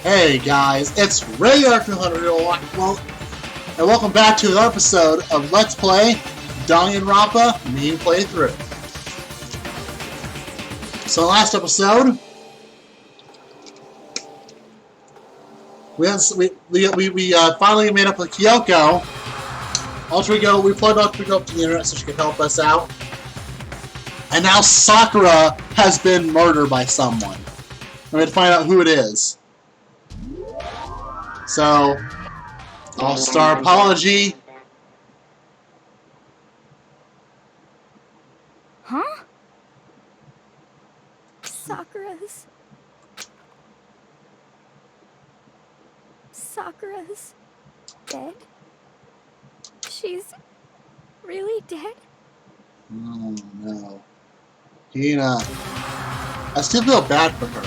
Hey guys, it's Ray200, and welcome back to another episode of Let's Play Danganronpa Mean Play Through. So last episode, we finally made up with Kyoko. We plugged up to the internet so she could help us out. And now Sakura has been murdered by someone. We have to find out who it is. So, all-star apology. Huh? Sakura's dead? She's really dead? Oh no. Hina. I still feel bad for her.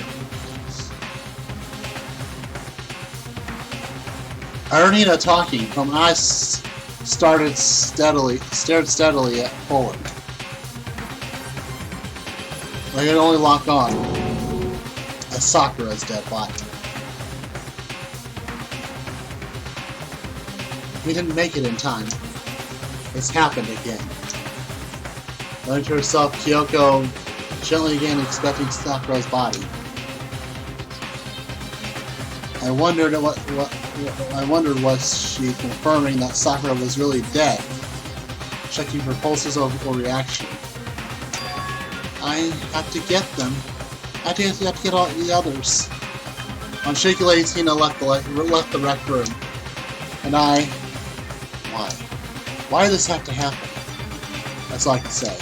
I heard Hina talking from when I stared steadily at Poland. I could only lock on at Sakura's dead body. We didn't make it in time. It's happened again. Learning to herself, Kyoko gently again expecting Sakura's body. I wondered was she confirming that Sakura was really dead, checking her pulses or reaction. I have to get them. I have to get all the others. On shaky legs, Hina left the rec room, and why? Why did this have to happen? That's all I can say.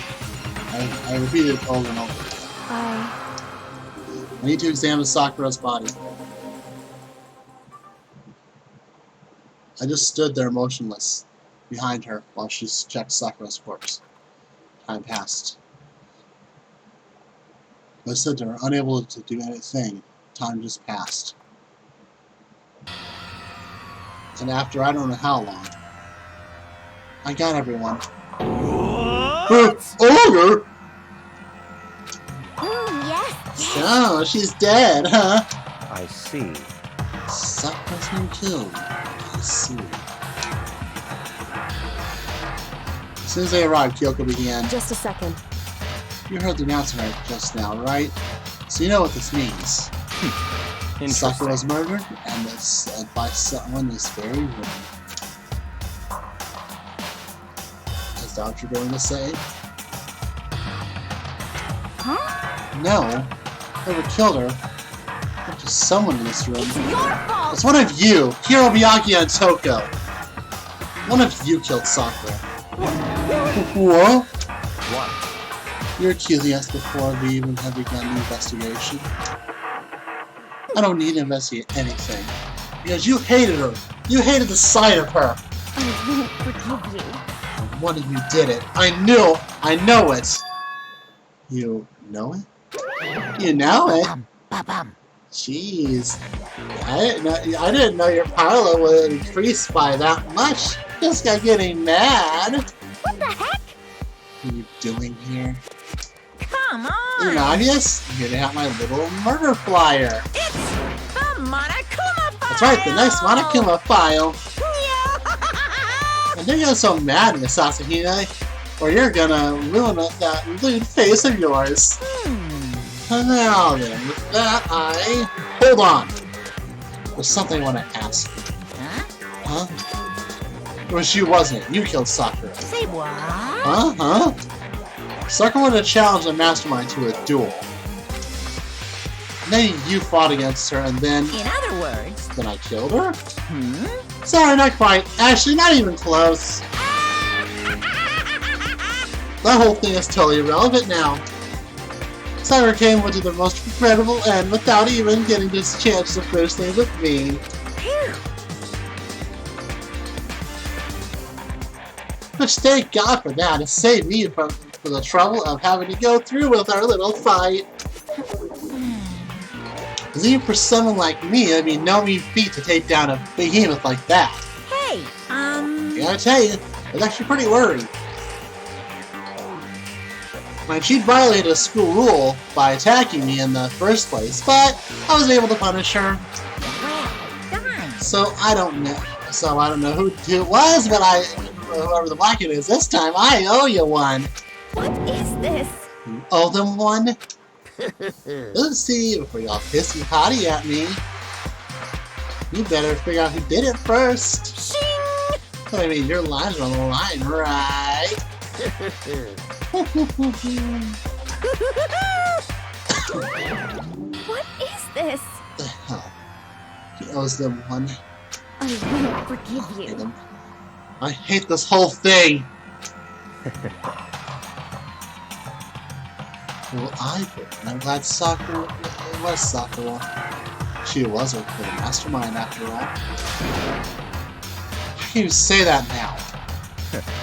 I repeated it over and over again. I need to examine Sakura's body. I just stood there motionless, behind her, while she checked Sakura's corpse. Time passed. I stood there, unable to do anything. Time just passed. And after I don't know how long, I got everyone. Ogre! Yes! So, she's dead, huh? I see. Sakura's been killed. I see. As soon as they arrived, Kyoko began. Just a second. You heard the announcement just now, right? So you know what this means. Sakura was murdered, and it's by someone this very room. Is that what you're going to say? Huh? No. Whoever killed her. There's just someone in this room. It's your fault! It's one of you, Hiroyuki and Toko. One of you killed Sakura. What? What? You're accusing us before we even have begun the investigation. I don't need to investigate anything. Because you hated her. You hated the sight of her. I won't forgive you. And one of you did it. I know it. You know it? You know it? Jeez. I didn't know your pilot would increase by that much. Just got getting mad. What the heck? What are you doing here? Come on! Isn't it obvious? I'm here to have my little murder flyer. It's the Monokuma file! That's right, the nice Monokuma file. Yeah. And don't get so mad, Miss Asahina, or you're gonna ruin that lewd face of yours. And now then, with that, hold on. There's something I want to ask you. Huh? It was you, wasn't it? You killed Sakura. Say what? Huh? Sakura wanted to challenge the mastermind to a duel. And then you fought against her, and then... In other words... Then I killed her? Sorry, not quite. Actually, not even close. That whole thing is totally irrelevant now. Sakura came to the most incredible end without even getting this chance to finish things with me. Which thank God for that. It saved me from the trouble of having to go through with our little fight. Because even for someone like me, it'd be no mean feat to take down a behemoth like that. Hey, I gotta tell you, I was actually pretty worried. She'd violated a school rule by attacking me in the first place, but I was able to punish her. So I don't know. So I don't know who it was, but whoever the blanket is this time, I owe you one. What is this? You owe them one? Let's see before y'all pissy potty at me. You better figure out who did it first. Shing! I mean, your lines are on the line, right? What is this? The hell? He owes them one. I won't forgive I hate you. him. I hate this whole thing. Well, I would. And I'm glad Sakura it was Sakura. She was a good mastermind after all. How can you say that now?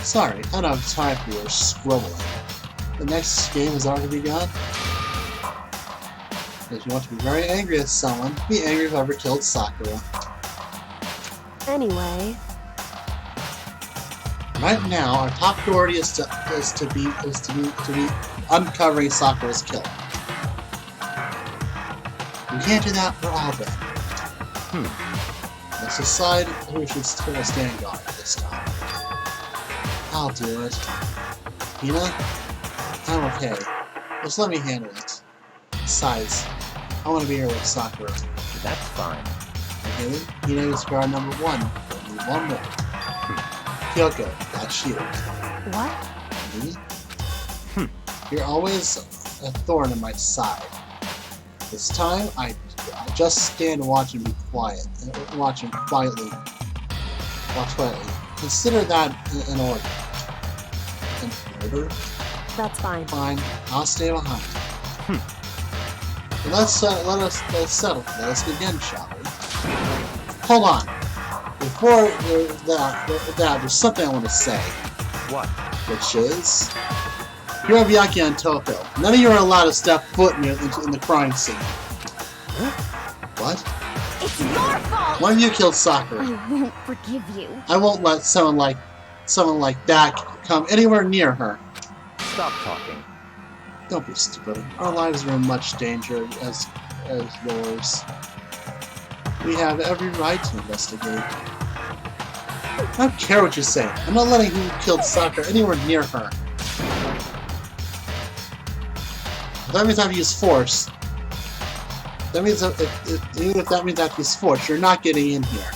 Sorry, I don't have time for your scribbling. The next game has already begun. If you want to be very angry at someone, be angry whoever killed Sakura. Anyway, Right now, our top priority is to be uncovering Sakura's killer. We can't do that for all of them. Let's decide who should stand guard this time. I'll do it. Hina? I'm okay. Just let me handle it. Besides, I want to be here with Sakura. That's fine. Okay? Hina is guard number 1. Only one more. Kyoko, got shield. what? Me? You're always a thorn in my side. This time, I just stand and watch and be quiet. Watch him quietly. Watch quietly. Consider that an order. An order? That's fine. Fine. I'll stay behind. Let's settle. Let us begin, shall we? Hold on. Before that, there's something I want to say. What? Which is, you're Abiaki and Toko. None of you are allowed to step foot in the crime scene. What? It's your fault! One of you killed Sakura. I won't forgive you. I won't let someone like that come anywhere near her. Stop talking. Don't be stupid. Our lives are in much danger as yours. We have every right to investigate. I don't care what you say. I'm not letting who killed Sakura anywhere near her. That means I have to use force. That means even if that means I have to use force, you're not getting in here.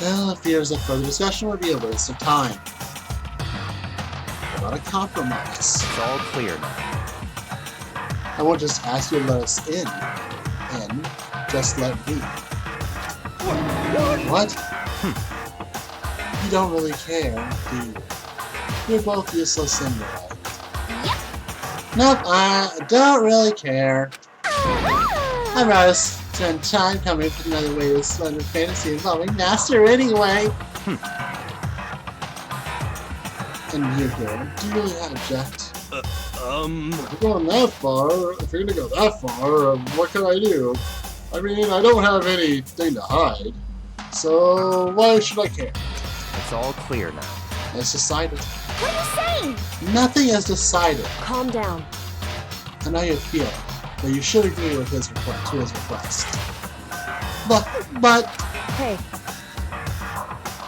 Well, if there's a further discussion, would be a waste of time. Not a compromise. It's all clear now. I won't just ask you to let us in. Just let me. What? You don't really care, do you? You're both useless anyway. Yep. Nope, I don't really care. I'd rather spend time coming up with another way to slender fantasy involving Master anyway. And you here, do you really object? If you're going that far, if you're gonna go that far, what can I do? I mean, I don't have anything to hide, so why should I care? It's all clear now. It's decided. What are you saying? Nothing is decided. Calm down. I know you feel, but you should agree with his request. But Hey,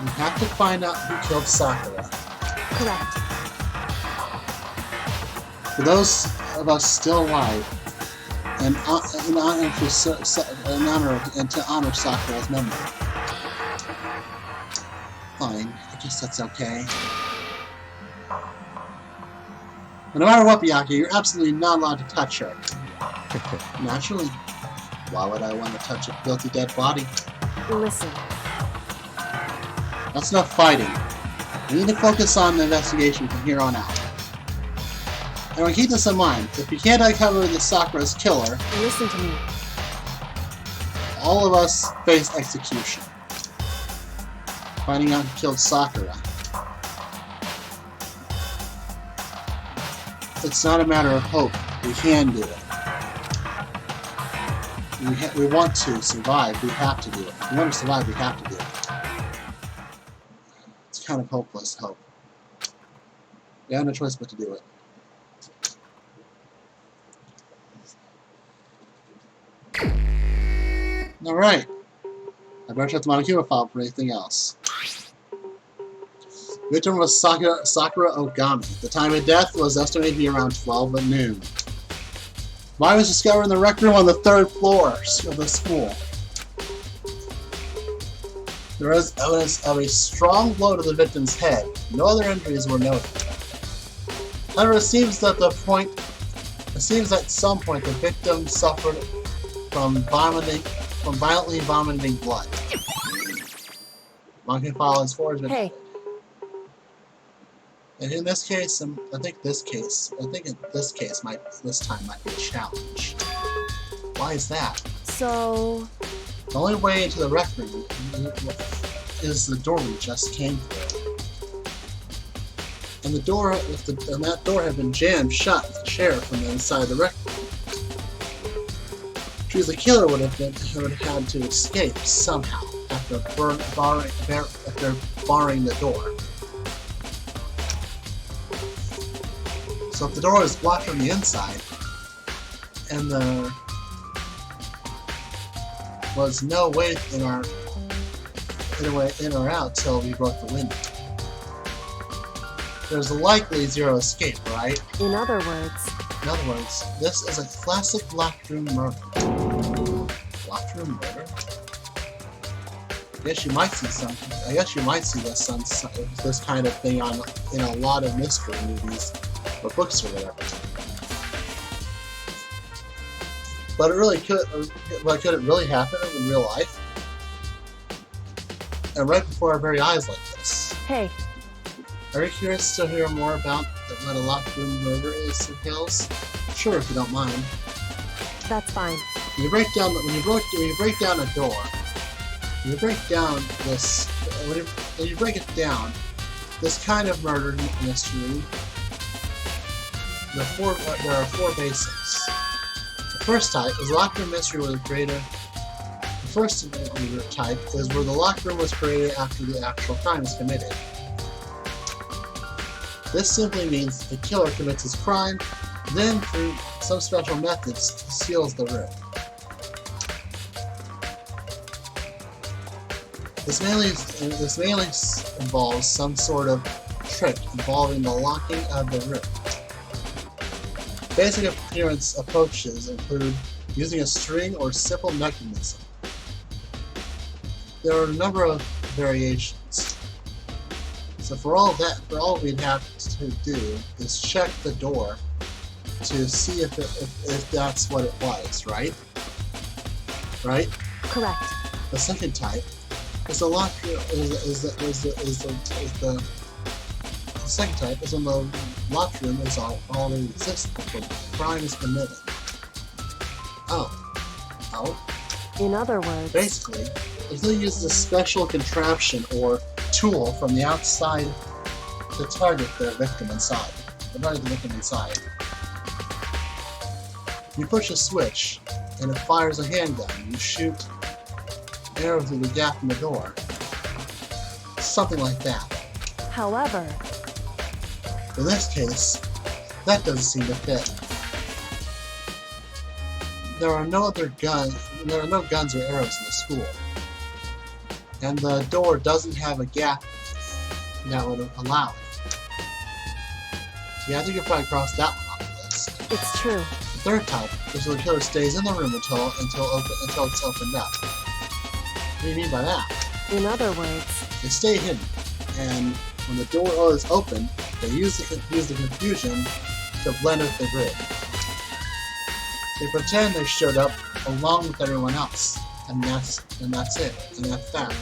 you have to find out who killed Sakura. correct. For those of us still alive, and to honor Sakura's memory. Fine, I guess that's okay. But no matter what, Byakuya, you're absolutely not allowed to touch her. Naturally. Why would I want to touch a guilty dead body? Listen, That's enough fighting. We need to focus on the investigation from here on out. And keep this in mind, if you can't uncover the Sakura's killer, listen to me. all of us face execution. Finding out who killed Sakura. It's not a matter of hope. We can do it. We want to survive. We have to do it. If we want to survive, we have to do it. It's kind of hopeless hope. We have no choice but to do it. Alright. I better check the Monokuma file for anything else. Victim was Sakura Ogami. The time of death was estimated to be around 12 at noon. Body was discovered in the rec room on the 3rd floor of the school. There is evidence of a strong blow to the victim's head. No other injuries were noted. However, it seems that at some point the victim suffered from violently vomiting blood. Monkey file is forged. Hey, And in this case, I think this time might be a challenge. Why is that? so... The only way into the rec room is the door we just came through. And the door, and that door had been jammed shut with a chair from the inside of the rec room. The killer would have had to escape somehow after barring the door. So if the door is blocked from the inside, and there was no way in or out till we broke the window, there's likely zero escape, right? In other words, this is a classic locked room murder. Locked room murder? I guess you might see this kind of thing in a lot of mystery movies or books or whatever. But could it really happen in real life? And right before our very eyes like this. hey, Are you curious to hear more about what a locked room murder is, Hills? Sure, if you don't mind. that's fine. When you break down a door, when you break it down, this kind of murder mystery, there are 4 basics. The first type is locked room mystery where the first type is where the locked room was created after the actual crime is committed. This simply means the killer commits his crime, then through some special methods seals the room. This mainly involves some sort of trick involving the locking of the room. Basic approaches include using a string or simple mechanism. There are a number of variations. So for all we'd have to do is check the door to see if that's what it was, right? Right? Correct. The second type is the second type is when the locked room is already exists before the crime is committed. Oh. In other words, Basically, if they use a special contraption or tool from the outside to target the victim inside. You push a switch, and it fires a handgun. You shoot arrows through the gap in the door. Something like that. however, In this case, that doesn't seem to fit. There are no guns or arrows in the school. And the door doesn't have a gap that would allow it. Yeah, I think you'll probably cross that one off the list. it's true. The third type is where the killer stays in the room until it's opened up. What do you mean by that? In other words, They stay hidden, and when the door is open, they use the confusion to blend with the grid. They pretend they showed up along with everyone else, and that's it, and that's that.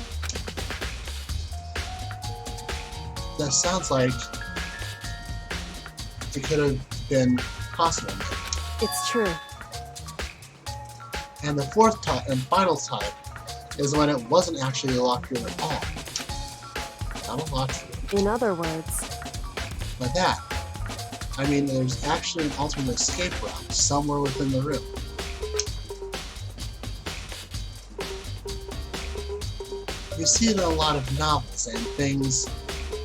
That sounds like it could have been possible. it's true. And the fourth type and final type is when it wasn't actually a locked room at all. Not a locked room. In other words, Like that. I mean, there's actually an alternate escape route somewhere within the room. You see it in a lot of novels and things,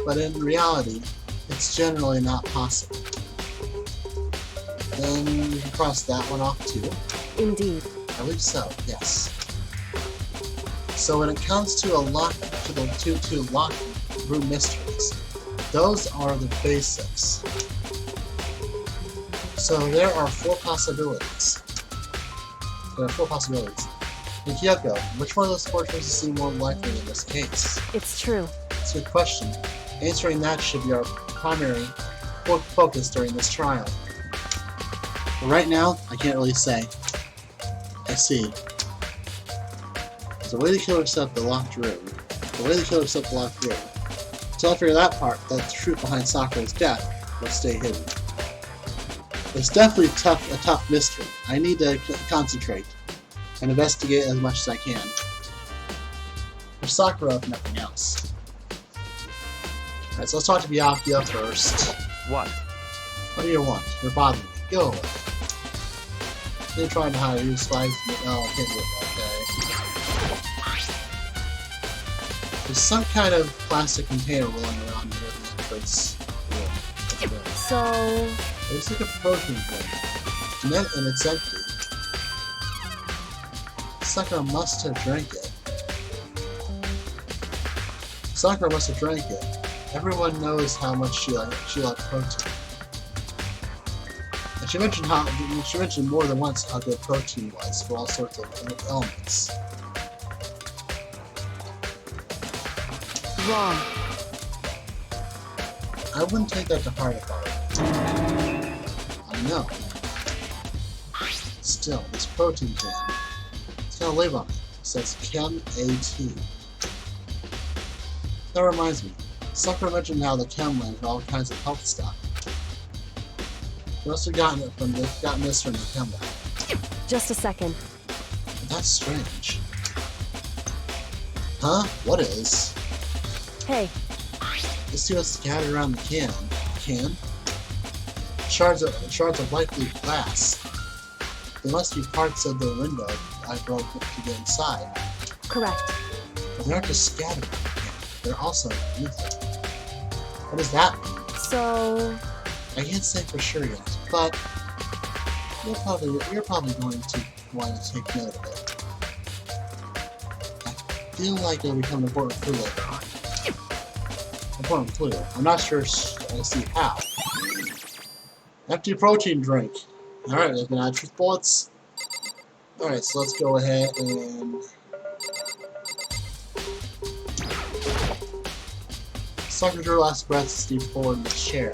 but in reality, it's generally not possible. Then you can cross that one off too. indeed. I believe so, yes. So when it comes to the locked room mysteries, those are the basics. So there are 4 possibilities. Yukiko, which one of those 4 choices seem more likely in this case? It's true. It's a good question. Answering that should be our primary focus during this trial. But right now, I can't really say. I see. The way the killer set up the locked room. Until I figure that part, the truth behind Sakura's death will stay hidden. It's definitely a tough mystery. I need to concentrate and investigate as much as I can. For Sakura, if nothing else. Alright, so let's talk to Byakuya first. What? What do you want? You're bothering me. Go away. You're trying to hide you, spies me. Oh, I can't do it. Okay. There's some kind of plastic container rolling around near the entrance. So... It's like a protein drink. And it's empty. Sakura must have drank it. Everyone knows how much she liked protein. And she mentioned more than once how good protein was for all sorts of elements. wrong. I wouldn't take that to heart about it. I know. Still, this protein can. It's got a label on it. It says Chem AT. That reminds me. Sakura mentioned how the Chem Land had all kinds of health stuff. You must have gotten this from the Chem Lab. Just a second. That's strange. Huh? What is? Hey, Let's see what's scattered around the can. Shards of light blue glass. There must be parts of the window I broke to get inside. correct. But they aren't just scattered around the can. They're also underneath it. What does that mean? So, I can't say for sure yet, but you're probably going to want to take note of it. I feel like it'll become an important clue later on. Important clue. I'm not sure I see how. Empty protein drink. Alright, there's gonna add truth bullets. Alright, so let's go ahead and... Sakura drew last breath to Steve forward in the chair.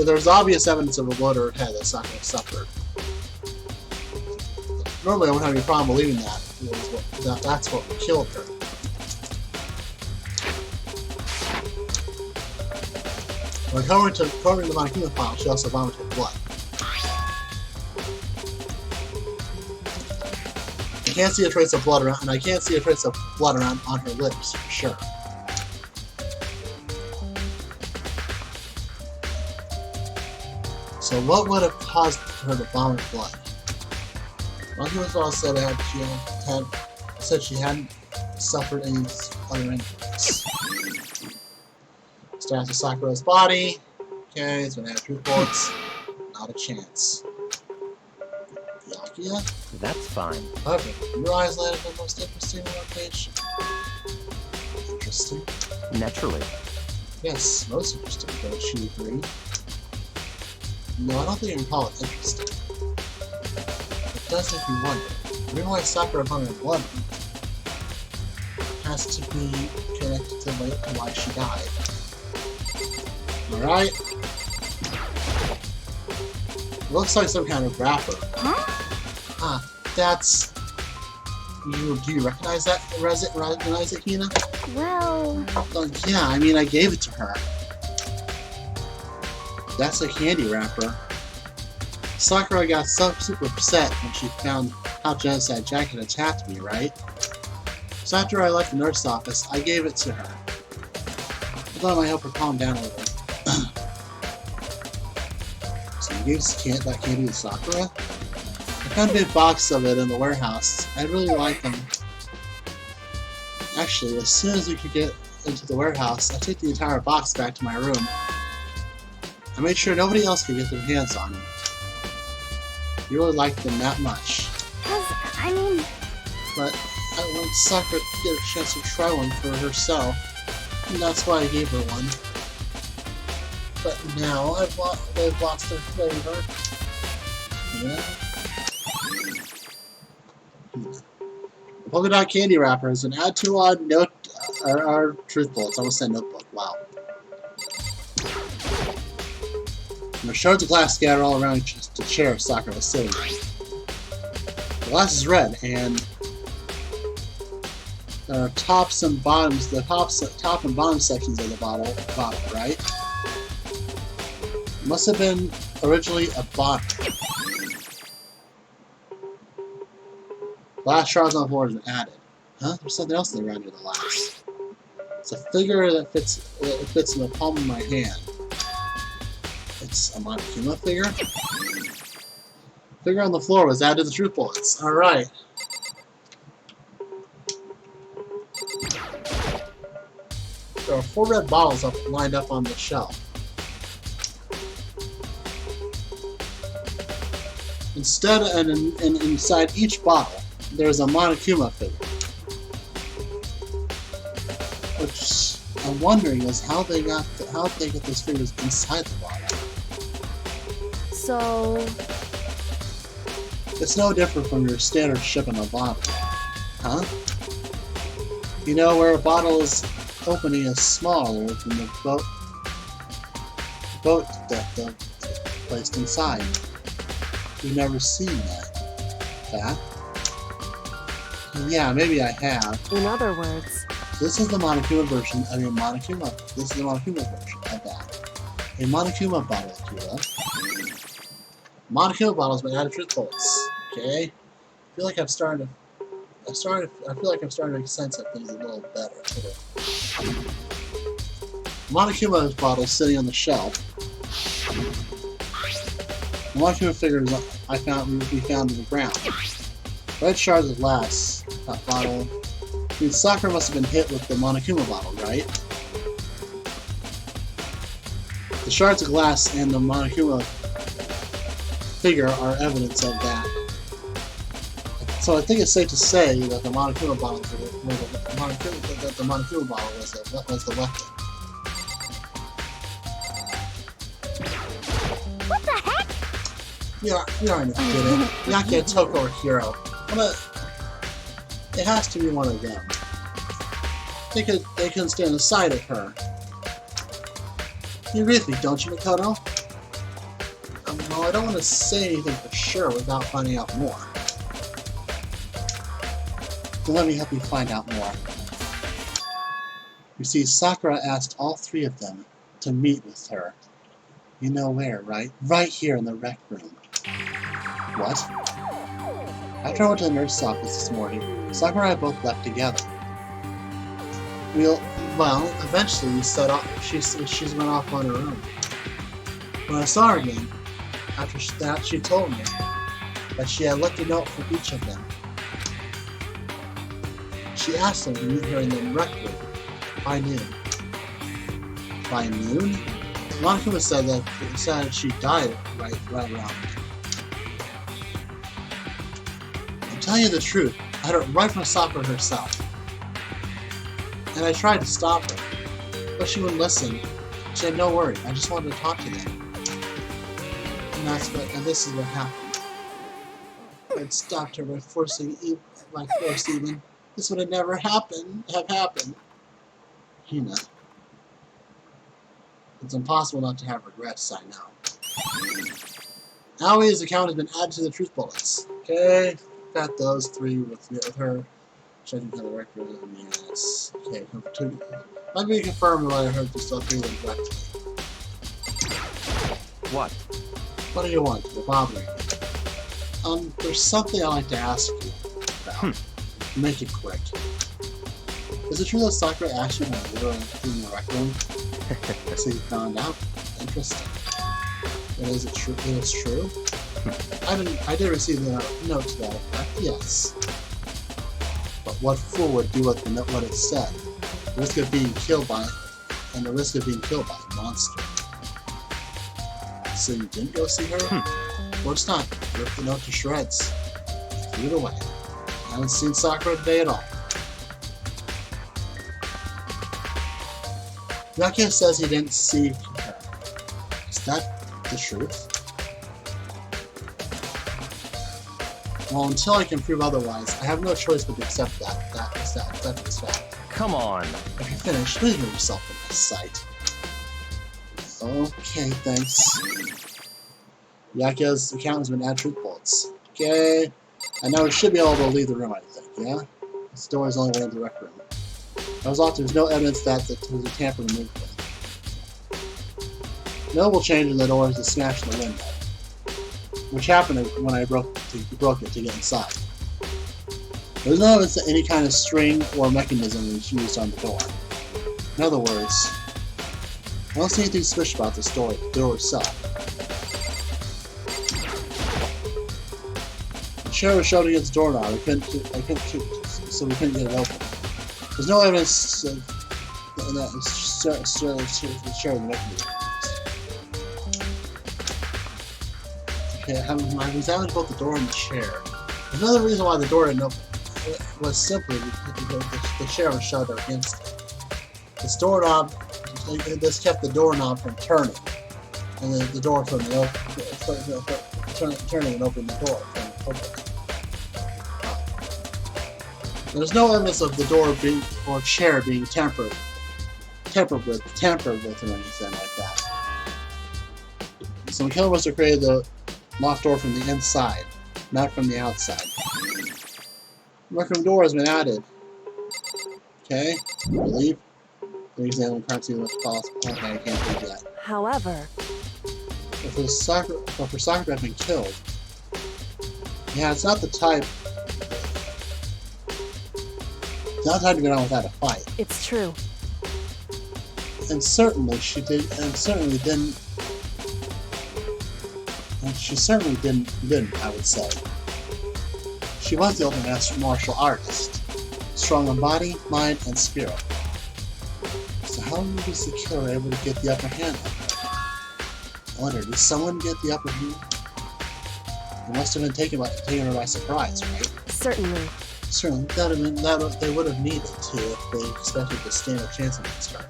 There's obvious evidence of a blow to her head that Sakura suffered. Normally I wouldn't have any problem believing that's what killed her. When covering the Monokuma file, she also vomited blood. I can't see a trace of blood around, and I can't see a trace of blood around on her lips for sure. So what would have caused her to vomit blood? Monokuma file said she hadn't suffered any other injuries. Starts with Sakura's body. Okay, it's gonna have truth bullets. Not a chance. Byakuya? That's fine. However, your eyes landed on the most interesting location. Interesting? Naturally. Yes, most interesting, don't you agree? No, I don't think you can call it interesting. It does make me wonder. The reason why Sakura vomited blood has to be connected to why she died. Alright. Looks like some kind of wrapper. Huh? Ah, that's... Do you recognize that? Recognize it, Hina? Well... Yeah, I mean, I gave it to her. That's a candy wrapper. Sakura got super upset when she found how Genocide Jack had attacked me, right? So after I left the nurse's office, I gave it to her. I thought it might help her calm down a little. So you gave that candy to Sakura? I found a big box of it in the warehouse. I really like them. Actually, as soon as we could get into the warehouse, I took the entire box back to my room. I made sure nobody else could get their hands on them. You really liked them that much. I mean... But I want Sakura to get a chance to try one for herself, and that's why I gave her one. But now they've lost their flavor. Yeah. Polka dot candy wrappers and add to odd note our truth bullets. I almost said notebook. Wow. And the shards of glass scattered all around the chair Sakura was sitting on. The glass is red, and there are tops and bottoms. The top and bottom sections of the bottle, right? It must have been originally a bottle. Glass shards on the floor has been added. Huh? There's something else around near the glass. It's a figure that fits in the palm of my hand. It's a Monokuma figure. Figure on the floor was added to the truth bullets. Alright. There are 4 red bottles lined up on the shelf. Instead, and inside each bottle, there's a Monokuma figure. Which I'm wondering is how they get those figures inside the bottle. So... It's no different from your standard shipping a bottle. Huh? You know, where a bottle's opening is smaller than the boat that placed inside. You've never seen that? Yeah, maybe I have. in other words, This is the Monokuma version of a Monokuma. This is the Monokuma version of that. A Monokuma bottle, if you will. Monokuma bottles been added truth bullets. Okay? I feel like I'm starting to make sense of things a little better. Monokuma bottle sitting on the shelf. The Monokuma figures we found in the ground. Red shards of glass. That bottle. I mean, Sakura must have been hit with the Monokuma bottle, right? The shards of glass and the Monokuma figure are evidence of that. So I think it's safe to say that the Monokuma bottle was the weapon. What the heck? You aren't kidding. Yaki, Toko, or Hiro. It has to be one of them. They couldn't stand the sight of her. You agree with me, don't you, Makoto? Well, I don't want to say anything for sure without finding out more. So let me help you find out more. You see, Sakura asked all 3 of them to meet with her. You know where, right? Right here in the rec room. What? After I went to the nurse's office this morning, Sakura and I both left together. Well, eventually we set off. She went off on her own. When I saw her again, after that, she told me that she had left a note for each of them. She asked them to meet her in the rec room by noon. By noon? Monokuma said that she died right around. To tell you the truth, I heard it right from Sakura herself. And I tried to stop her, but she wouldn't listen. She had no worry. I just wanted to talk to them. And this is what happened. I'd stopped her by forcing even. This would have never have happened. Hina. It's impossible not to have regrets, I know. Aoi's account has been added to the truth bullets. Okay, got those 3 with her. Checking for the record. Yes. Okay, let me confirm what I heard just all 3 of them correctly. What? What do you want? You're bothering me. There's something I'd like to ask you about. Make it quick. Is it true that Sakura asked you when you were in the rec room? So you found out? Interesting. And is it true? It is true? I did receive a note to that effect, yes. But what fool would do what it said? The risk of being killed by a monster. So you didn't go see her? Of course not. Rip the note to shreds. Threw it away. haven't seen Sakura today at all. Yakuya says he didn't see her. Is that the truth? Well, until I can prove otherwise, I have no choice but to accept that is fact. Come on. If you're finished, please move yourself from my sight. Okay, thanks. Yakuya's account has been added truth bullets. Okay. And now we should be able to leave the room, I think, yeah? This door is only one of the rec room. As often, there's no evidence that there was a tamper removed with. Notable change in the door is the smash in the window, which happened when I broke it to get inside. There's no evidence that any kind of string or mechanism was used on the door. In other words, I don't see anything suspicious about this door, the door itself. The chair was shoved against the doorknob, so we couldn't get it open. There's no evidence that the chair was the mechanism. Okay, I've examined both the door and the chair. There's another reason why the door didn't open. It was simply the chair was shoved against it. This doorknob, this kept the doorknob from turning, and the door from turning and opening the door from opening. There's no evidence of the door or chair being tampered with or anything like that. So the killer must have created the locked door from the inside, not from the outside. The rec room door has been added. Okay, leave. Examine crime scene as possible. Okay, I can't do that. However, If Sakura had been killed, yeah, it's not the type. It's not the type to get on without a fight. it's true. And certainly she did. And certainly didn't. And she certainly didn't. I would say. She was the ultimate martial artist, strong in body, mind, and spirit. So how was the killer able to get the upper hand on her? I wonder, did someone get the upper hand? It must have been taken her by surprise, right? Certainly. Certainly, they would have needed to if they expected to stand a chance against her.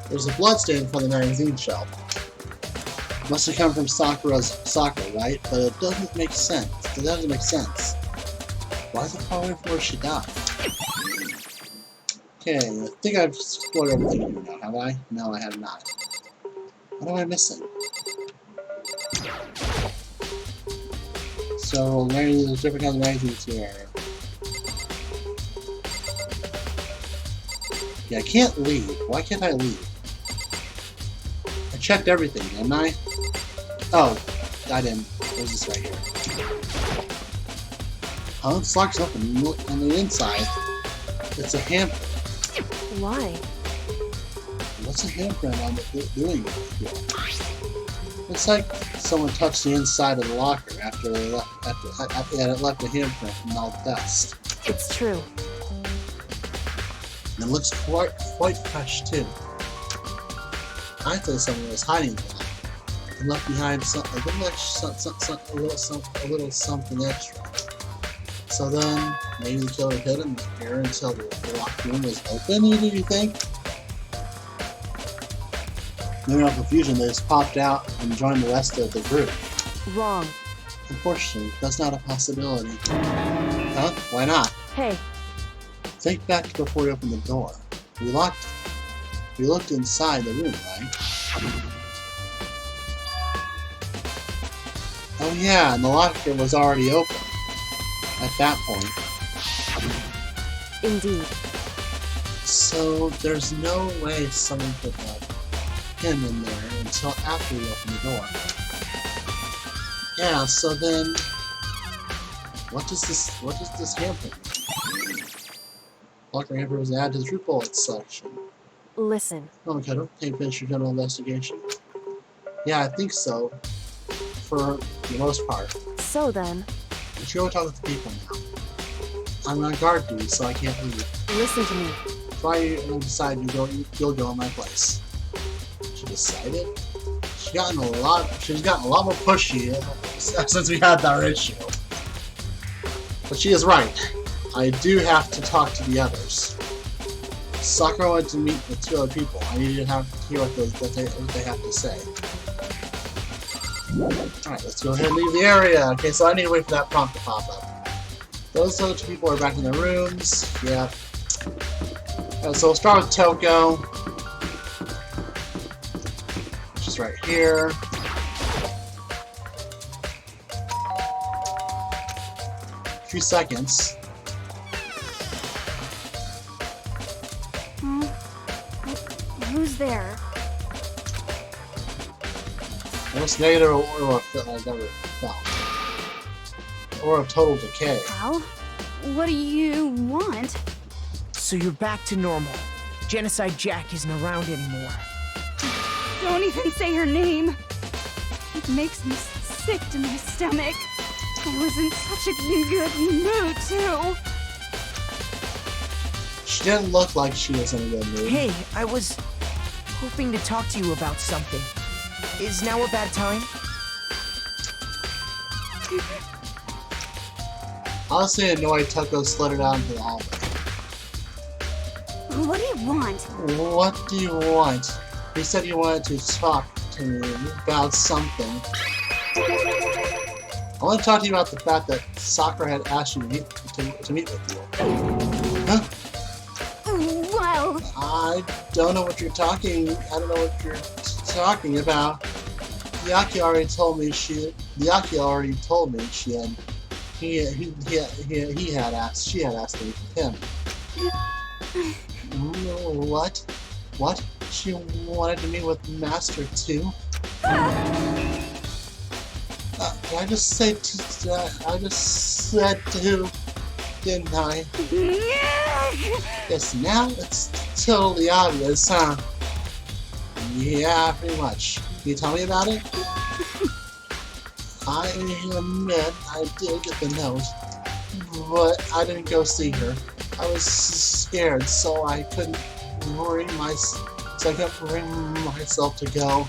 There's a bloodstain from the magazine shelf. Must have come from Sakura, right? But it doesn't make sense. It doesn't make sense. Why is it far away from where she died? Okay, I think I've explored everything here now, have I? No, I have not. What am I missing? So, there's different kinds of magazines here. Yeah, I can't leave. Why can't I leave? I checked everything, didn't I? Oh, I didn't. There's this right here. Oh, it's locked open on the inside. It's a handprint. Why? What's a handprint on it doing here? It's like someone touched the inside of the locker after it left a handprint and all the dust. It's true. And it looks quite fresh too. I thought someone was hiding the locker and left behind something. It looked like a little something extra. So then, maybe the killer hid him here until the locked room was open, do you think? Maybe on confusion, they just popped out and joined the rest of the group. Wrong. Unfortunately, that's not a possibility. Huh? Why not? Hey, Think back to before we opened the door. We looked inside the room, right? Oh yeah, and the locker was already open at that point. indeed. So there's no way someone could have him in there until after we opened the door. Yeah, so then what does this hamper mean? Locker hamper was added to the truth bullets section. Listen. Okay, don't finish your general investigation. Yeah, I think so. For the most part. So then, But you go talk with the people now. I'm on guard duty, so I can't leave. listen to me. If I decide you'll go in my place. She decided? She's gotten a lot more pushy since we had that issue. But she is right. I do have to talk to the others. Sakura went to meet with 2 other people. I need to hear what they have to say. Alright, let's go ahead and leave the area. Okay, so I need to wait for that prompt to pop up. Those other 2 people are back in their rooms. Yep. So we'll start with Toko. She's right here. A few seconds. Who's there? Most negative or I've never felt. Or a total decay. Well, what do you want? So you're back to normal. Genocide Jack isn't around anymore. Don't even say her name. It makes me sick to my stomach. I was in such a good mood, too. She didn't look like she was in a good mood. Hey, I was hoping to talk to you about something. Is now a bad time? Honestly annoyed, Toko slid it out into the hallway. What do you want? What do you want? You said you wanted to talk to me about something. I want to talk to you about the fact that Sakura had asked you to meet with you. Huh? Well, I don't know what you're talking. I don't know what you're talking about. Yaki already told me she had asked to meet with him. What? What? She wanted to meet with Master too? I just said to, didn't I? Yes, now it's totally obvious, huh? Yeah, pretty much. Can you tell me about it? I admit I did get the note, but I didn't go see her. I was scared, so I couldn't bring myself to go.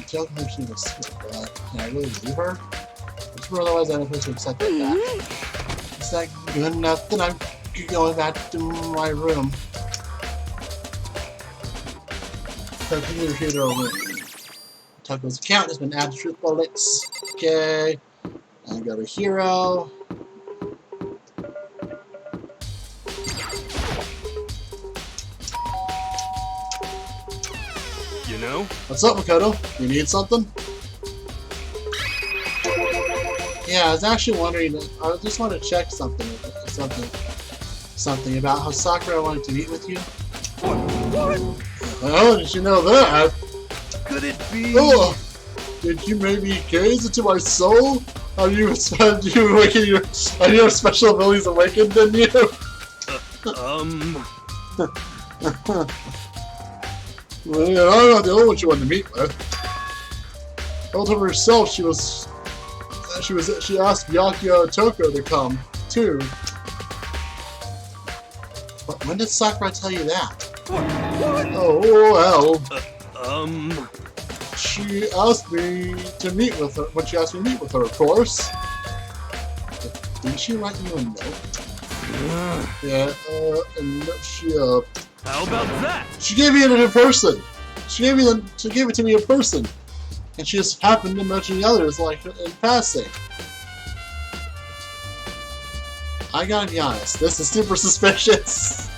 Tell her she was scared, but can I really leave her? It's otherwise I'm supposed to accept it back. Is that good enough? Then I'm going back to my room. Computer here to our room. Toko's account has been added to truth bullets. Okay. And go to hero. You know? What's up, Makoto? You need something? Yeah, I was actually wondering. I just wanted to check something about how Sakura wanted to meet with you. What? Oh, did you know that? Could it be? Oh, did you maybe gaze into my soul? Are you awakened? Are your special abilities awakened in you? Well, yeah, I'm not the only one she wanted to meet with. Told her herself she asked Byakuya and Toko to come too. But when did Sakura tell you that? What? Oh well. She asked me to meet with her. When she asked me to meet with her, of course. Didn't she write you a note? Yeah. And she How about that? She gave me it in person. She gave it to me in person, and she just happened to mention the others like in passing. I gotta be honest, this is super suspicious.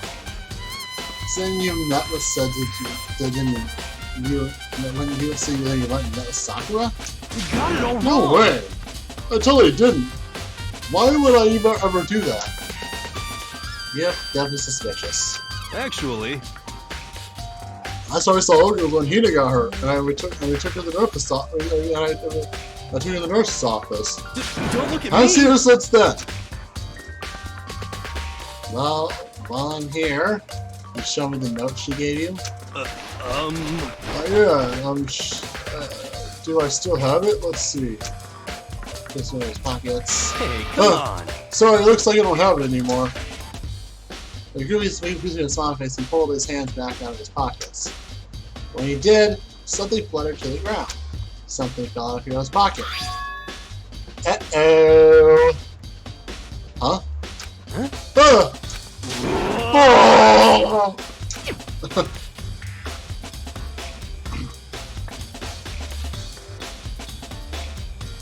Saying you met with when you met with Sakura? You got it all No wrong. way! I totally didn't. Why would I ever do that? Yep, definitely suspicious. Actually, I saw Olga when Hina got hurt, and we took her to the nurse's office. I took her to the nurse's office. don't look at I me. haven't seen her since then. Well, while I'm here, you show me the note she gave you. Do I still have it? Let's see. This one in his pockets. Hey, come on. Sorry, it looks like I don't have it anymore. The Gooey's using a smile face and pulled his hands back out of his pockets. When he did, something fluttered to the ground. Something fell out of Hero's pocket. Uh-oh. Huh? Huh? Oh!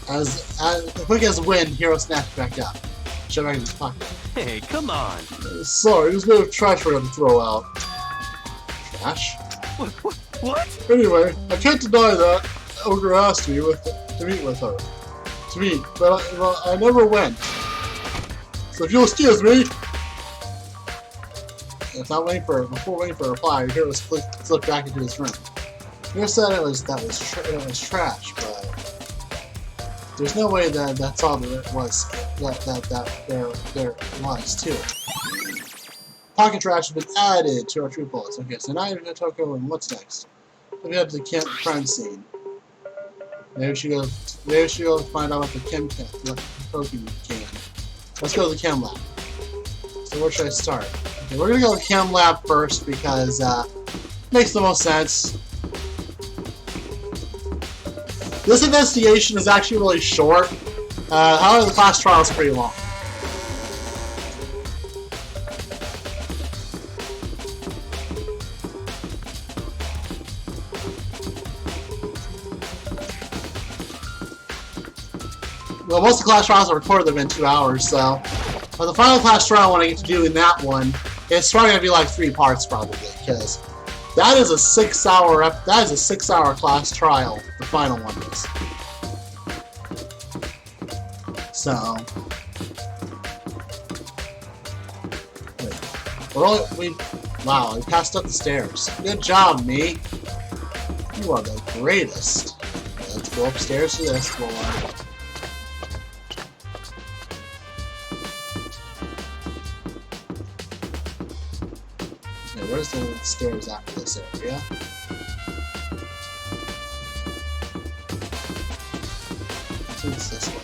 As quick as wind, Hero snapped back up. Shoved back in his pocket. Hey, come on. Sorry, there's a bit of trash for him to throw out. Trash? What? Anyway, I can't deny that Ogre asked me to meet with her. To meet, but I never went. So if you'll excuse me. Before waiting for a reply, Hero slipped back into his room. Hero said it was trash, but there's no way that that's all there was. There was too. Pocket trash has been added to our troop bullets. Okay, so now you're gonna talk over. What's next? We head to the crime scene. Maybe we should go find out what the Pokemon can. Let's go to the chem lab. So where should I start? Okay, we're gonna go to the chem lab first because makes the most sense. This investigation is actually really short. However, the class trial is pretty long. Well, most of the class trials are recorded within 2 hours, so. But the final class trial, when I get to do in that one, it's probably gonna be like 3 parts, probably, because that is a 6-hour class trial. The final one is. So. Wow, we passed up the stairs. Good job, me. You are the greatest. Let's go upstairs to this floor. Where's the stairs after this area? I think it's this way.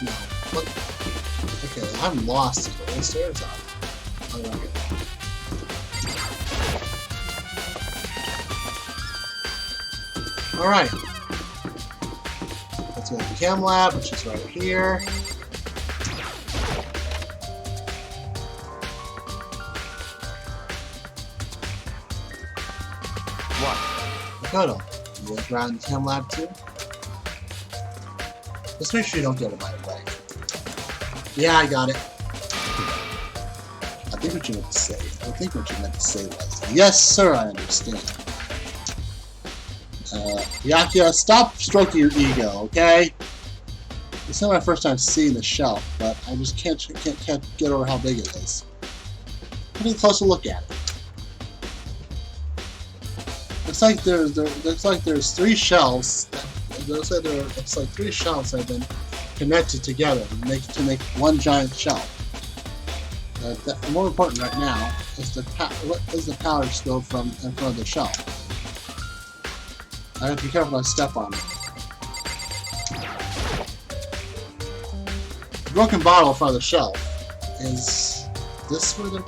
No. What? Okay, I'm lost. Where the stairs are? Oh, right here. Alright. Let's go to the chem lab, which is right here. Dakota, you look around the chem lab too? Just make sure you don't get in my way. Yeah, I got it. I think what you meant to say. I think what you meant to say was, yes, sir, I understand. Yakia, stop stroking your ego, okay? It's not my first time seeing the shelf, but I just can't get over how big it is. Take a closer look at it. Looks like there's 3 shelves. Looks like 3 shelves that have been connected together to make one giant shelf. More important right now is what is the powder spill from in front of the shelf. I have to be careful not to step on it. The broken bottle in front of the shelf. Is this where the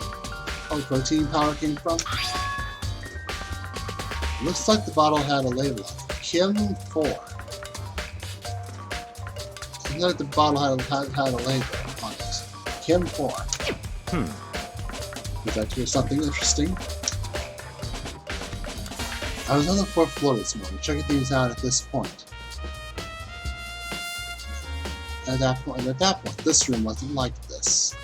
protein powder came from? Looks like the bottle had a label on it. Kim 4. Looks like the bottle had a label on it. Kim 4. Would you like to hear something interesting? I was on the 4th floor this morning, checking things out at this point. At that point, this room wasn't like this.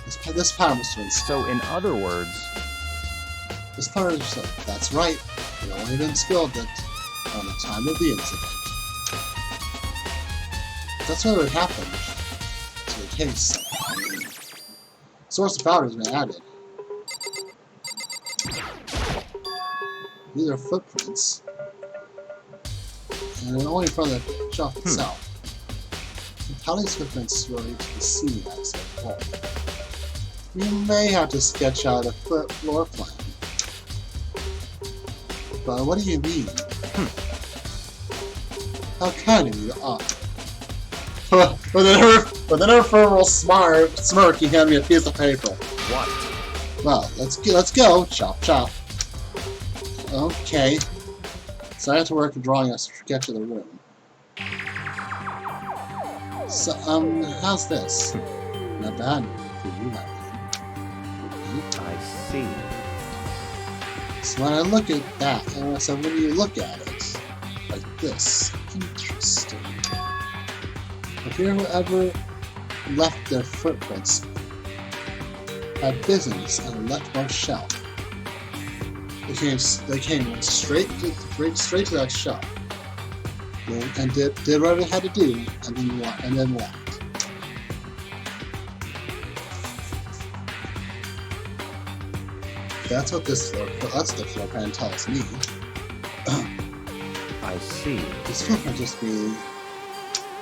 This powder was doing So, in other words, this powder is so. That's right. It only been spilled it on the time of the incident. That's what would happen to the case. Source of powder has been added. These are footprints, and they're only in front of the shelf itself. How these footprints really to be seen as a whole. You may have to sketch out a floor plan. But what do you mean? How kind of you are. With an ephemeral smirk, he handed me a piece of paper. What? Well, let's go. Chop, chop. Okay. So I have to work on drawing a sketch of the room. So, how's this? Not bad for you, my man. I see. So when I look at that, so when you look at it, like this, interesting. If whoever left their footprints had business on a leftmost shelf. They came straight to that shelf, and did what it had to do, and then left. That's what the floor plan tells me. I see. This floor can just be.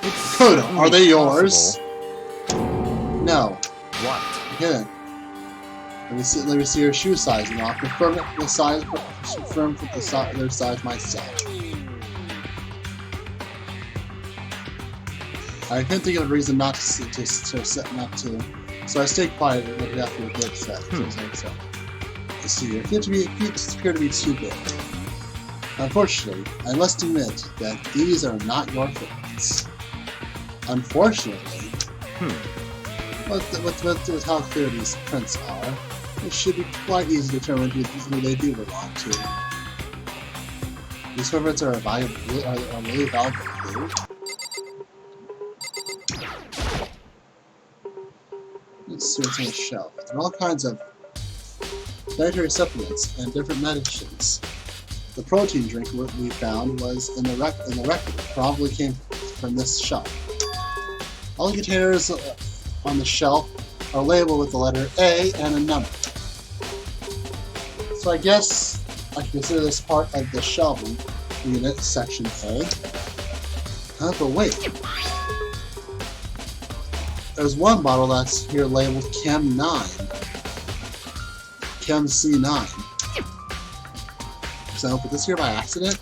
It's Coda, certainly are they yours? possible. No. What? Okay. Let me see your shoe size, and I'll confirm it the size. Confirm for their size myself. I couldn't think of a reason not to. So I stayed quiet and looked after what Dick said. So let's see here. Feet appear to be too big. Unfortunately, I must admit that these are not your footprints. Unfortunately, with how clear these prints are, it should be quite easy to determine who they do belong to. These footprints are really valuable clue. Let's see what's on the shelf. There are all kinds of dietary supplements and different medicines. The protein drink we found was in the record. Probably came from this shelf. All the containers on the shelf are labeled with the letter A and a number. So I guess I can consider this part of the shelving unit, section A. But wait. There's one bottle that's here labeled Chem 9. Chem C9. So I put this here by accident.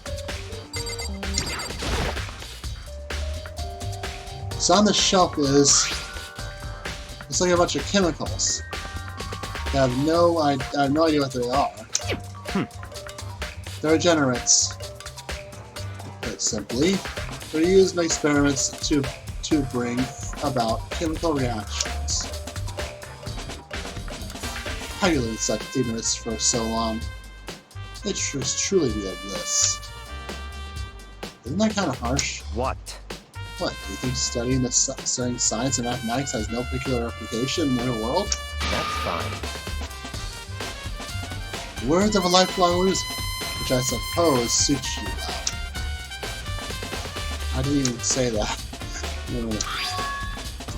So on the shelf it's like a bunch of chemicals. I have no idea what they are. They're regenerates. Put simply, they're used in experiments to bring about chemical reactions. How you live in such ignorance for so long? It should truly be a bliss. Isn't that kind of harsh? What? What, do you think studying science and mathematics has no particular application in the real world? That's fine. Words of a lifelong loser, which I suppose suits you well. I didn't even say that. It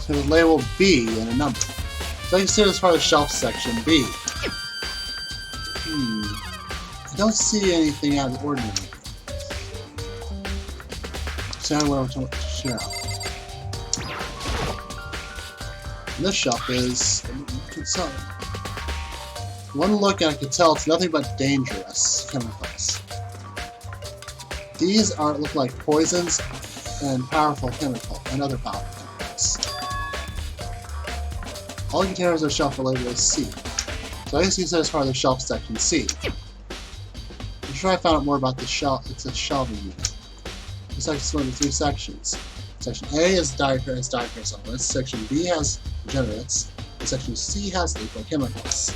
was labeled B and a number. So I consider this part of the shelf section B. I don't see anything out of the ordinary. So I'm going to share out. This shelf is one look and I can tell it's nothing but dangerous chemicals. These look like poisons and other powerful chemicals. All the containers on the shelf are labeled as C. So I guess you said it's part of the shelf section C. I'm sure I found out more about the shelf. It's a shelving unit. It's like split into 3 sections. Section A is dietary supplements. Section B has regenerates. And Section C has lethal chemicals.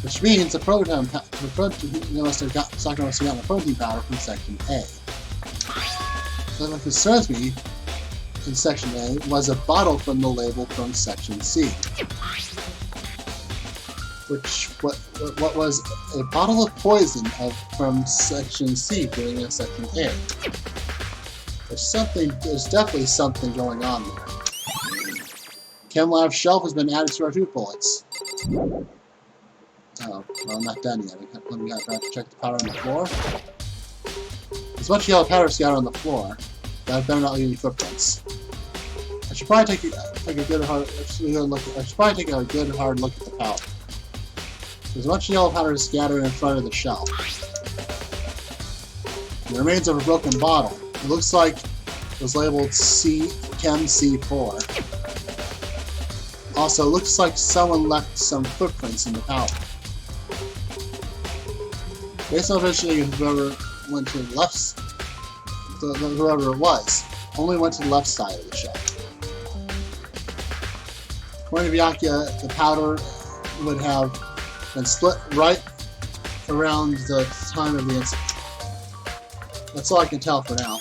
Which means the proton must have gotten the protein powder from Section A. So what concerns me in Section A was a bottle from the label from Section C. What was a bottle of poison from Section C being in Section A. There's definitely something going on there. Chem Lab shelf has been added to our 2 bullets. Oh, well, I'm not done yet. Let me have to check the powder on the floor. There's much yellow powder scattered on the floor. But I better not leave any footprints. I should probably take a good hard look at the powder. There's much yellow powder scattered in front of the shelf. The remains of a broken bottle. It looks like it was labeled Chem C4. Also, it looks like someone left some footprints in the powder. Based on eventually whoever went to the left, whoever it was, only went to the left side of the shelf. According to Byakuya, the powder would have been split right around the time of the incident. That's all I can tell for now.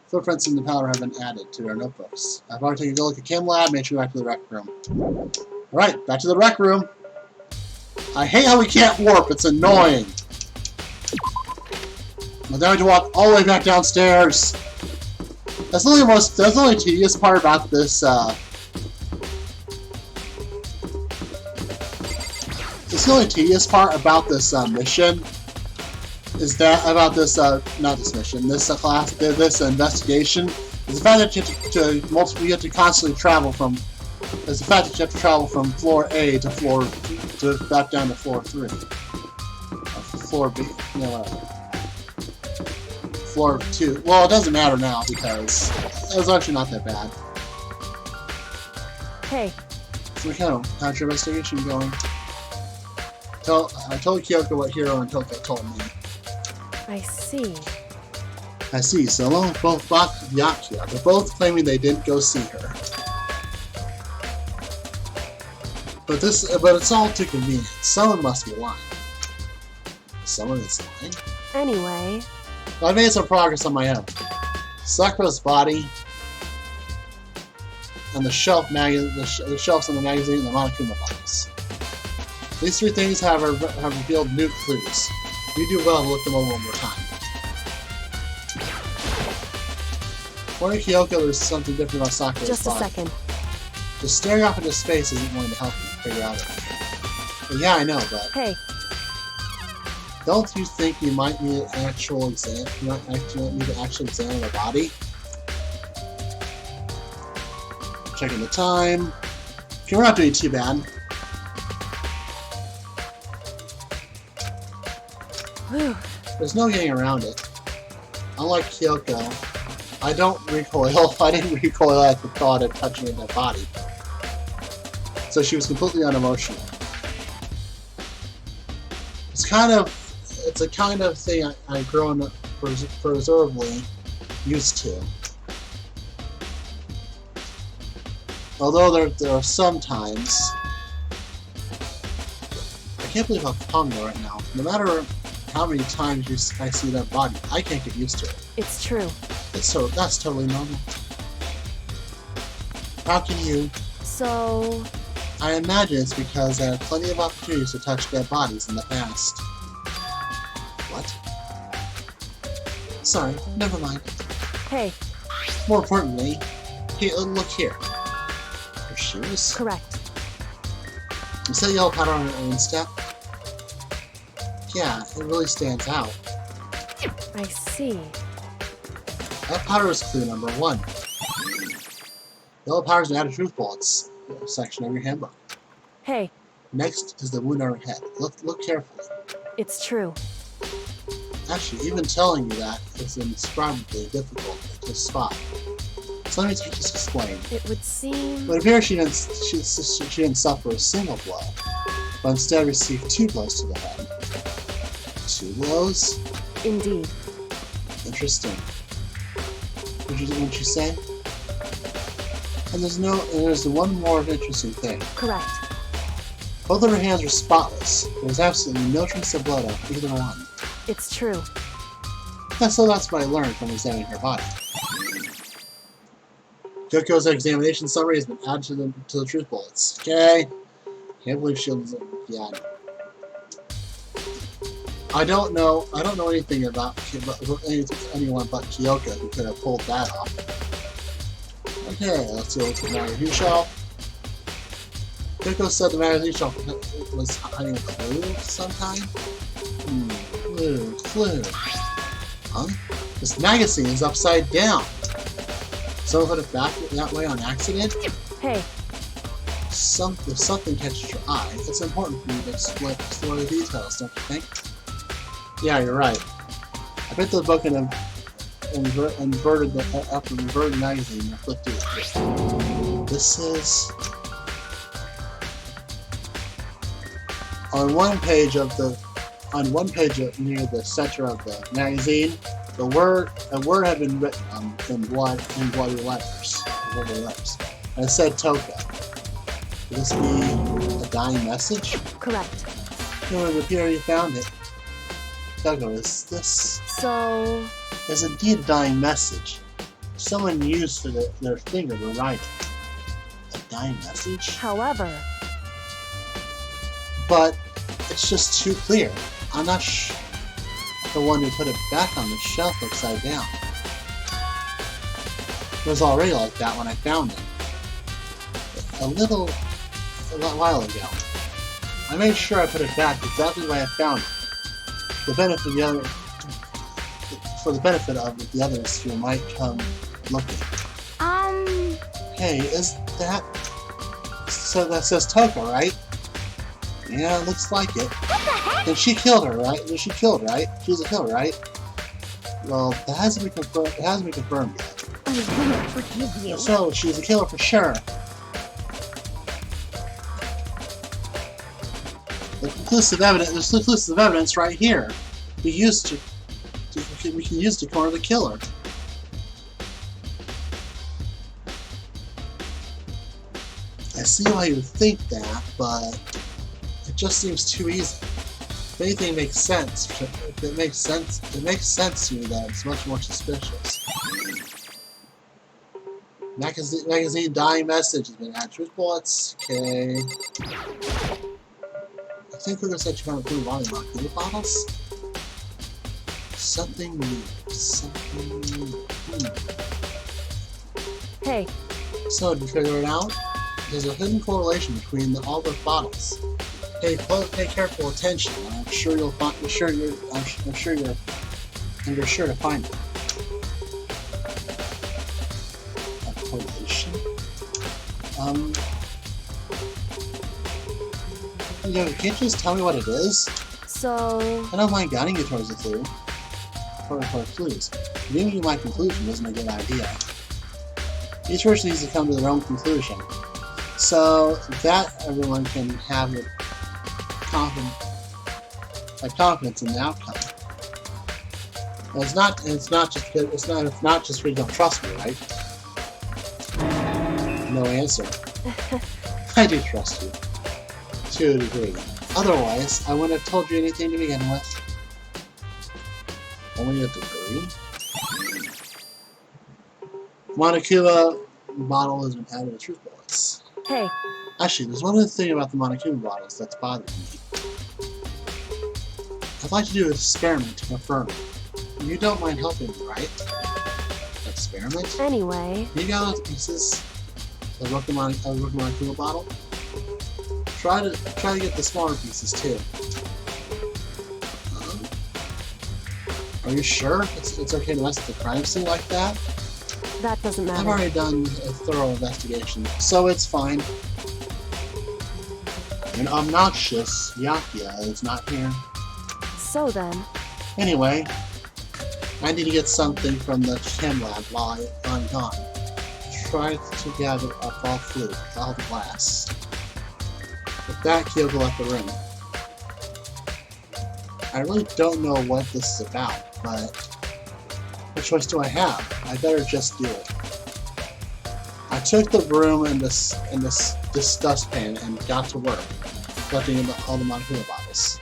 Footprints in the powder have been added to our notebooks. I've already taken a good look at Chem Lab, made sure back to the rec room. Alright, back to the rec room. I hate how we can't warp, it's annoying. Well, now we have to walk all the way back downstairs. That's the only tedious part about this, It's the only tedious part about this mission is that not this mission, this this investigation is the fact that you have to constantly travel from. Is the fact that you have to travel from floor A to back down to floor 3, or floor B, whatever. Floor 2. Well, it doesn't matter now because it was actually not that bad. Hey. So how's your investigation going? I told Kyoko what Hiro and Toko told me. I see. I see. So along with both Bak and Byakuya, they're both claiming they didn't go see her. But it's all too convenient. Someone must be lying. Someone is lying? Anyway. I made some progress on my own. Sakura's body, and the shelves on the magazine, and the Monokuma box. These 3 things have revealed new clues. You do well to look them over one more time. According to Kyoko, there's something different about Sakura's body. Just a second. Just staring off into space isn't going to help you figure out it. Well, yeah, I know, but... Hey. Don't you think you might need an actual exam? You might need to actually examine the body? Checking the time. Okay, we're not doing too bad. Whew. There's no getting around it. Unlike Kyoko, I don't recoil. I didn't recoil at the thought of touching a dead body. So she was completely unemotional. It's a kind of thing I've grown up preservably used to. Although there are some times, I can't believe how calm you are right now. No matter how many times I see that body, I can't get used to it. It's true. That's totally normal. How can you? So... I imagine it's because I had plenty of opportunities to touch dead bodies in the past. What? Sorry, never mind. Hey. More importantly, look here. Her shoes? Correct. You see that yellow powder on her instep? Yeah, it really stands out. I see. That powder is clue number 1. Yellow powder is added truth bullets section of your handbook. Hey. Next is the wound on her head. Look carefully. It's true. Actually, even telling you that is indescribably difficult to spot. So let me just explain. It would seem... It appears she didn't suffer a single blow, but instead received 2 blows to the head. 2 blows? Indeed. Interesting. Wouldn't you say? And there's one more interesting thing. Correct. Both of her hands were spotless. There was absolutely no trace of blood on either one. It's true. So that's what I learned from examining her body. Kyoko's examination summary has been added to the truth bullets. Okay. Can't believe yeah. I don't know anything about anyone but Kyoko who could have pulled that off. Okay, let's see what's the magazine shelf. Kyoko said the magazine shelf was hiding a clue of some kind. Clue. Huh? This magazine is upside down. Someone put it back that way on accident? Hey. If something catches your eye, it's important for you to explore the details, don't you think? Yeah, you're right. I picked the book and inverted the magazine and flipped it. This is... on one page near the center of the magazine, a word had been written in bloody letters. And it said Toka. Could this be a dying message? Correct. No, it appeared you found it. Toka, is this So... is indeed a dying message. Someone used their finger to write it. A dying message? However... But it's just too clear. I'm not the one who put it back on the shelf upside down. It was already like that when I found it. A little while ago. I made sure I put it back exactly where I found it. For the benefit of the others who might come looking. Hey, is that... So that says Toka, right? Yeah, it looks like it. What the heck? Then she killed her, right? She was a killer, right? Well, it hasn't been confirmed. It hasn't been confirmed yet. I won't forgive you. So she's a killer for sure. There's conclusive evidence right here. We can use to corner the killer. I see why you would think that, but it just seems too easy. If anything makes sense, it makes sense to me that it's much more suspicious. Magazine dying message has been added. Truth bullets. Okay. I think we're gonna say you found a blue volume on the bottles. Something new. Hey, So, did you figure it out? There's a hidden correlation between all the bottles. Pay careful attention. I'm sure you'll find. You're sure to find it. A correlation. Can't you just tell me what it is? so... I don't mind guiding you towards the clue. Towards clues. Giving you my conclusion isn't a good idea. Each person needs to come to their own conclusion, so that everyone can have confidence in the outcome. And it's not just because you don't trust me, right? No answer. I do trust you. To a degree. Otherwise, I wouldn't have told you anything to begin with. Only a degree? Monokuma bottle has been added with truth bullets. Hey, Actually, there's one other thing about the Monokuma bottles that's bothering me. I'd like to do an experiment to confirm it. You don't mind helping me, right? Experiment? anyway... You got those pieces of the Monokuma bottle? Try to get the smaller pieces too. Are you sure it's okay to mess with the crime scene like that? That doesn't matter. I've already done a thorough investigation, so it's fine. An obnoxious Yakuya is not here. So then... Anyway, I need to get something from the chem lab while I'm gone. Try to gather up all fluid, all the glass. With that, Kyoko left the room. I really don't know what this is about, but what choice do I have? I better just do it. I took the broom and this dustpan and got to work, collecting all the Monokuma bottles.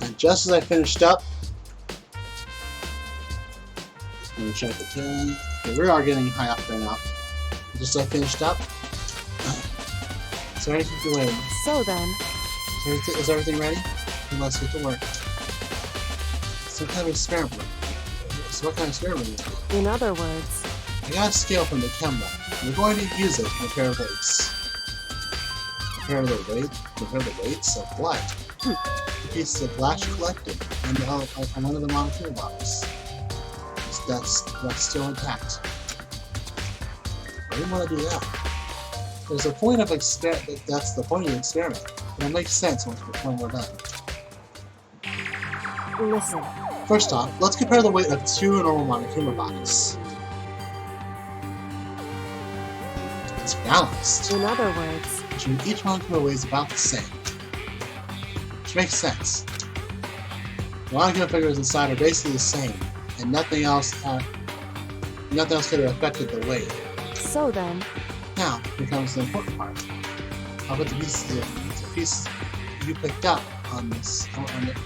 And just as I finished up, let me check the time. Okay, we are getting high up right now. Just as I finished up. Is there anything to wait? So then... Is everything ready? Then let's get to work. Some kind of experiment. So what kind of experiment is it? In other words... I got a scale from the chem lab. We're going to use it to compare weights. Compare the weights of blood. The pieces of glass collected and one of the Monokuma bottles. That's still intact. I didn't want to do that. There's a point of experiment. That's the point of the experiment. It'll make sense when we're done. Listen. First off, let's compare the weight of two normal Monokuma bottles. it's balanced. In other words, Which means each molecule weighs about the same. Which makes sense. The molecular figures inside are basically the same, and nothing else could have affected the weight. so then, Now, here comes the important part. How about the pieces you picked up on this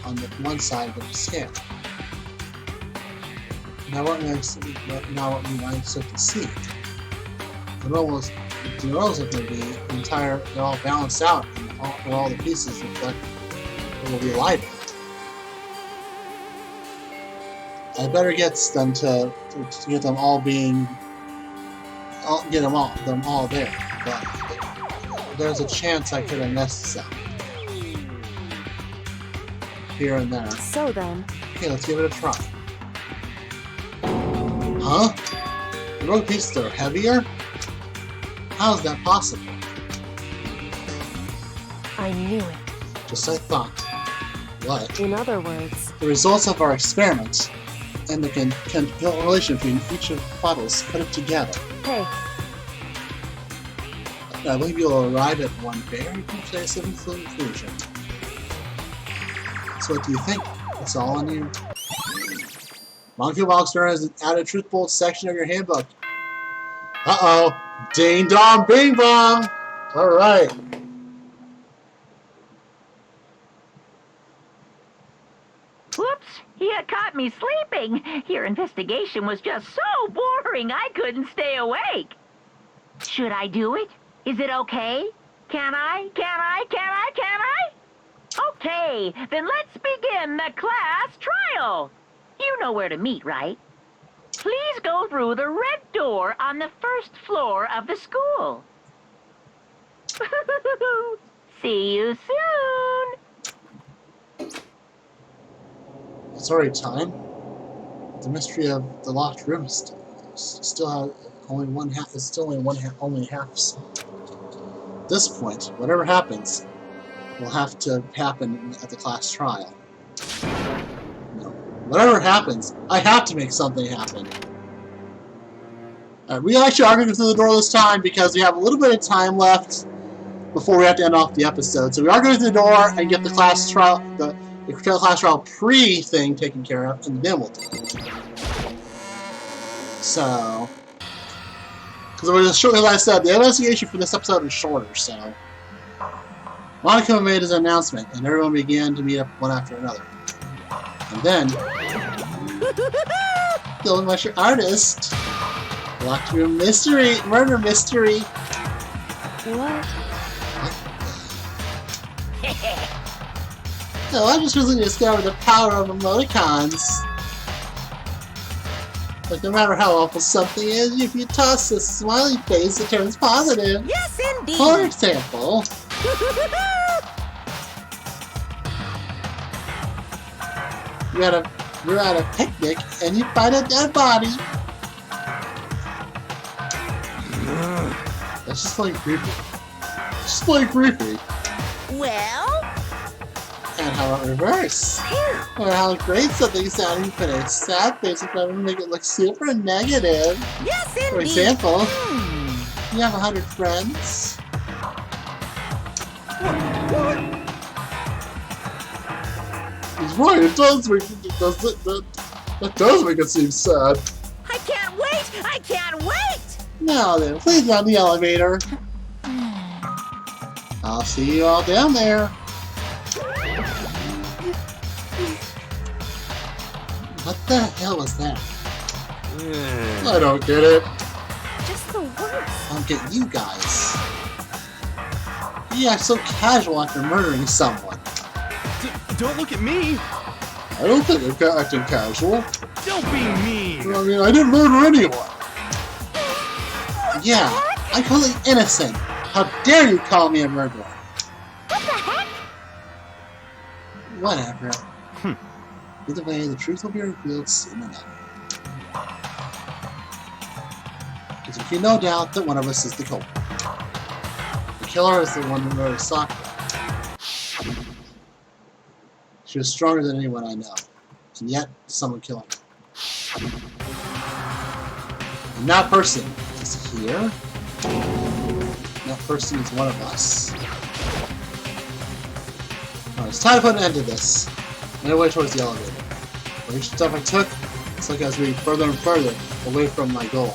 on the one side of the scale? Now what we might start to see. The rows are going to be they're all balanced out, and all the pieces reflect will be lighter. I better get them to get them all there, but there's a chance I could have messed this up here and there. so then, Okay, let's give it a try. Huh? The road pieces are heavier? How is that possible? I knew it. Just as I thought. What? In other words, The results of our experiments and the relation between each of the bottles put it together. hey, I believe you'll arrive at one very persuasive conclusion. So what do you think? It's all on you. Monkey Boxer has added truth bolt section of your handbook. Uh-oh. Ding dong bing bong! Alright. Whoops! You caught me sleeping. Your investigation was just so boring I couldn't stay awake. Should I do it? Is it okay? Can I? Okay, then let's begin the class trial. You know where to meet, right? Please go through the red door on the first floor of the school. See you soon. It's already time. The mystery of the locked room is still only half solved. At this point, whatever happens will have to happen at the class trial. No. Whatever happens, I have to make something happen. We actually are going to go through the door this time because we have a little bit of time left before we have to end off the episode. So we are going through the door and get the class trial, the class trial pre-thing taken care of, and then we'll do it. So, because like I said, the investigation for this episode is shorter, so. Monica made his announcement, and everyone began to meet up one after another. And then, the Musher artist, locked room mystery, murder mystery. what? So I just recently discovered the power of emoticons. Like, no matter how awful something is, if you toss a smiley face, it turns positive. Yes, indeed. For example, you're at a picnic and you find a dead body. That's just like creepy. Just like creepy. Well, And how about reverse? Or how great something sounding, put a sad face in front of it and make it look super negative. yes, indeed. For example, you have 100 friends. He's right, it does make that does make it seem sad. I can't wait! I can't wait! Now then, please get on the elevator. I'll see you all down there. What the hell was that? I don't get it. Just the worst. I don't get you guys. You act so casual after murdering someone. Don't look at me! I don't think I'm acting casual. Don't be mean! I mean, I didn't murder anyone. Yeah, I'm completely innocent. How dare you call me a murderer? What the heck? Whatever. Either way, the truth will be revealed soon enough. Because there can be no doubt that one of us is the culprit. The killer is the one who murdered Sakura. She was stronger than anyone I know, and yet someone killed her. And that person is here. that person is one of us. Alright, it's time to put an end to this. I made my way towards the elevator. For each step I took, it's like I was moving further and further away from my goal.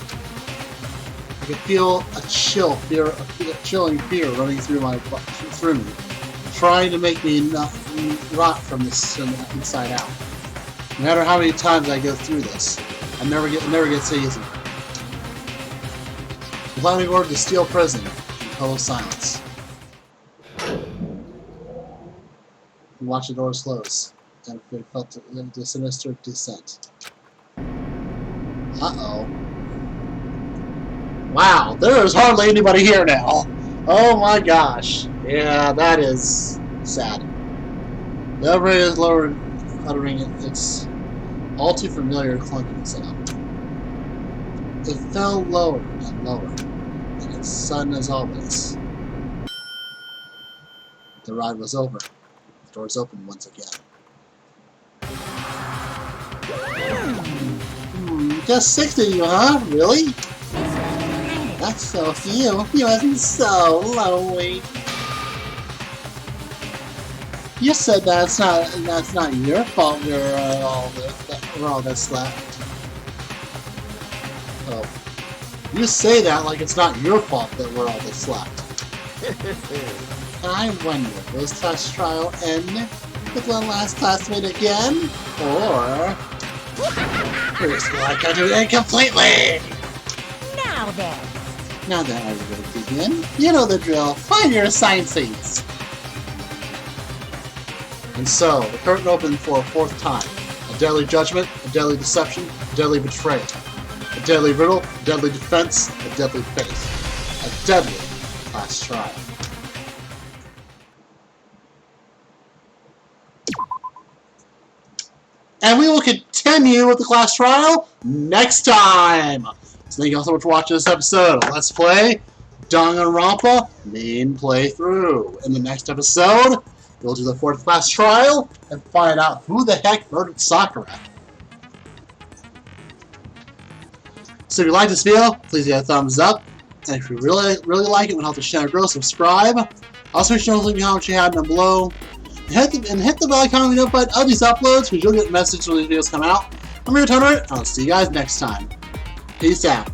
I could feel a chilling fear running through me, trying to make me rot from this inside out. No matter how many times I go through this, it never gets easy. I finally boarded the steel prison in total silence. We watched the doors close, and it felt the sinister descent. Uh-oh. Wow, there is hardly anybody here now. Oh my gosh. Yeah, that is sad. The elevator is lowered, uttering its all too familiar clunking sound. It fell lower and lower, and as sudden as always. The ride was over. The doors opened once again. Just 6 of you, huh? Really? That's so few. You wasn't so lonely. You said that's not your fault. We're all that's left. Oh, you say that like it's not your fault that we're all that's left. I wonder, will this class trial end with one last classmate again, or here's like I do it completely. Now that I will begin, you know the drill. Find your assigned seats. And so, the curtain opened for a 4th time. A deadly judgment, a deadly deception, a deadly betrayal. A deadly riddle, a deadly defense, a deadly fate. A deadly class trial. And we will continue with the class trial next time! So thank you all so much for watching this episode of Let's Play Danganronpa Mean Play Through. In the next episode, we'll do the 4th class trial and find out who the heck murdered Sakura. So if you like this video, please give it a thumbs up. And if you really like it and help the channel grow, subscribe. Also make sure to leave me a comment you had down below. And hit the bell icon to be notified of these uploads because you'll get messages when these videos come out. I'm your Toner, and I'll see you guys next time. Peace out.